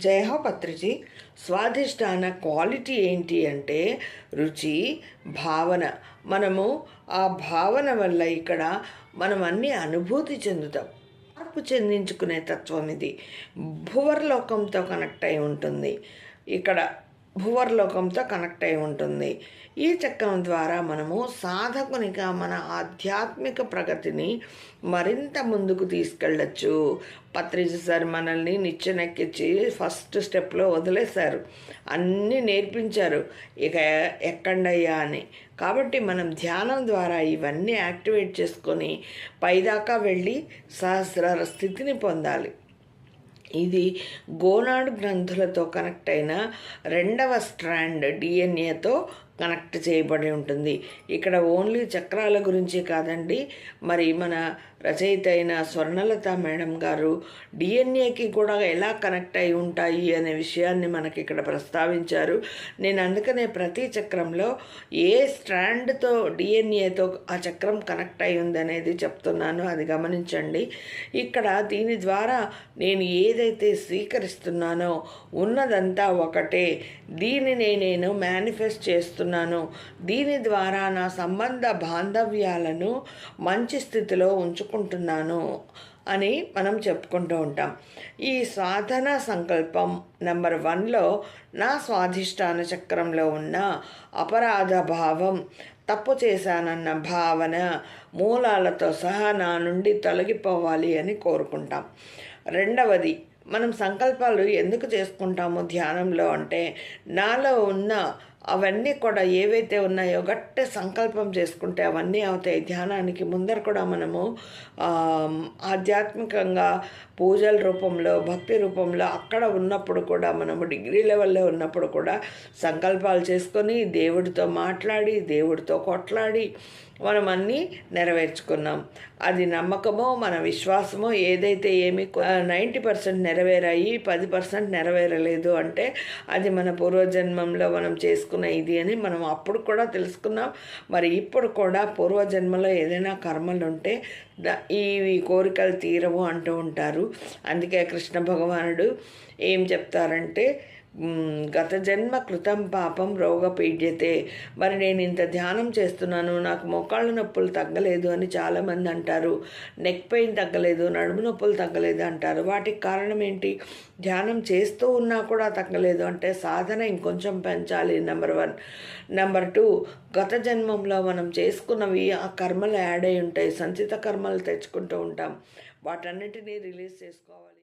జయ హో పత్రిజీ. స్వాధిష్టాన క్వాలిటీ ఏంటి అంటే రుచి, భావన. మనము ఆ భావన వల్ల ఇక్కడ మనం అన్నీ అనుభూతి చెందుతాం. మార్పు చెందించుకునే తత్వం ఇది. భువర్లోకంతో కనెక్ట్ అయి ఉంటుంది. ఇక్కడ భువర్లోకంతో కనెక్ట్ అయి ఉంటుంది. ఈ చక్రం ద్వారా మనము సాధకునిగా మన ఆధ్యాత్మిక ప్రగతిని మరింత ముందుకు తీసుకెళ్ళచ్చు. పత్రిజీ సార్ మనల్ని నిచ్చెనెక్కించి ఫస్ట్ స్టెప్లో వదిలేశారు, అన్నీ నేర్పించారు, ఇక ఎక్కండయ్యా అని. కాబట్టి మనం ధ్యానం ద్వారా ఇవన్నీ యాక్టివేట్ చేసుకొని పైదాకా వెళ్ళి సహస్రార స్థితిని పొందాలి. ఇది గోనాడు గ్రంథులతో కనెక్ట్ అయిన రెండవ స్ట్రాండ్ డిఎన్ఏతో కనెక్ట్ చేయబడి ఉంటుంది. ఇక్కడ ఓన్లీ చక్రాల గురించి కాదండి, మరి మన రచయిత అయిన స్వర్ణలత మేడం గారు డిఎన్ఏకి కూడా ఎలా కనెక్ట్ అయి ఉంటాయి అనే విషయాన్ని మనకి ఇక్కడ ప్రస్తావించారు. నేను అందుకనే ప్రతి చక్రంలో ఏ స్ట్రాండ్తో డిఎన్ఏతో ఆ చక్రం కనెక్ట్ అయి ఉందనేది చెప్తున్నాను, అది గమనించండి. ఇక్కడ దీని ద్వారా నేను ఏదైతే స్వీకరిస్తున్నానో ఉన్నదంతా ఒకటే, దీనిని నేను మేనిఫెస్ట్ చేస్తున్నాను, దీని ద్వారా నా సంబంధ బాంధవ్యాలను మంచి స్థితిలో ఉంచుకుంటున్నాను అని మనం చెప్పుకుంటూ ఉంటాం. ఈ సాధన సంకల్పం నెంబర్ 1లో నా స్వాధిష్టాన చక్రంలో ఉన్న అపరాధ భావం, తప్పు చేశానన్న భావన మూలాలతో సహా నా నుండి తొలగిపోవాలి అని కోరుకుంటాం. రెండవది, మనం సంకల్పాలు ఎందుకు చేసుకుంటాము ధ్యానంలో అంటే, నాలో ఉన్న అవన్నీ కూడా ఏవైతే ఉన్నాయో గట్టి సంకల్పం చేసుకుంటే అవన్నీ అవుతాయి. ధ్యానానికి ముందర కూడా మనము ఆధ్యాత్మికంగా పూజల రూపంలో, భక్తి రూపంలో అక్కడ ఉన్నప్పుడు కూడా మనము డిగ్రీ లెవెల్లో ఉన్నప్పుడు కూడా సంకల్పాలు చేసుకొని దేవుడితో మాట్లాడి, దేవుడితో కొట్లాడి మనం అన్నీ నెరవేర్చుకున్నాం. అది నమ్మకమో మన విశ్వాసమో ఏదైతే 90% నెరవేరాయి, 10% నెరవేరలేదు అంటే అది మన పూర్వజన్మంలో మనం చేసుకున్న ఇది అని మనం అప్పుడు కూడా తెలుసుకున్నాం. మరి ఇప్పుడు కూడా పూర్వజన్మలో ఏదైనా కర్మలు ఉంటే ఈ కోరికలు తీరవు అంటూ ఉంటారు. అందుకే కృష్ణ భగవానుడు ఏం చెప్తారంటే, గత జన్మ కృతం పాపం రోగపీడ్యతే. మరి నేను ఇంత ధ్యానం చేస్తున్నాను, నాకు మోకాళ్ళ నొప్పులు తగ్గలేదు అని చాలామంది అంటారు, నెక్ పెయిన్ తగ్గలేదు, నడుము నొప్పులు తగ్గలేదు అంటారు. వాటికి కారణం ఏంటి? ధ్యానం చేస్తూ ఉన్నా కూడా తగ్గలేదు అంటే సాధన ఇంకొంచెం పెంచాలి. నెంబర్ 1. నెంబర్ 2, గత జన్మంలో మనం చేసుకున్నవి ఆ కర్మలు యాడ్ అయి ఉంటాయి, సంచిత కర్మలు తెచ్చుకుంటూ ఉంటాం. వాటన్నిటినీ రిలీజ్ చేసుకోవాలి.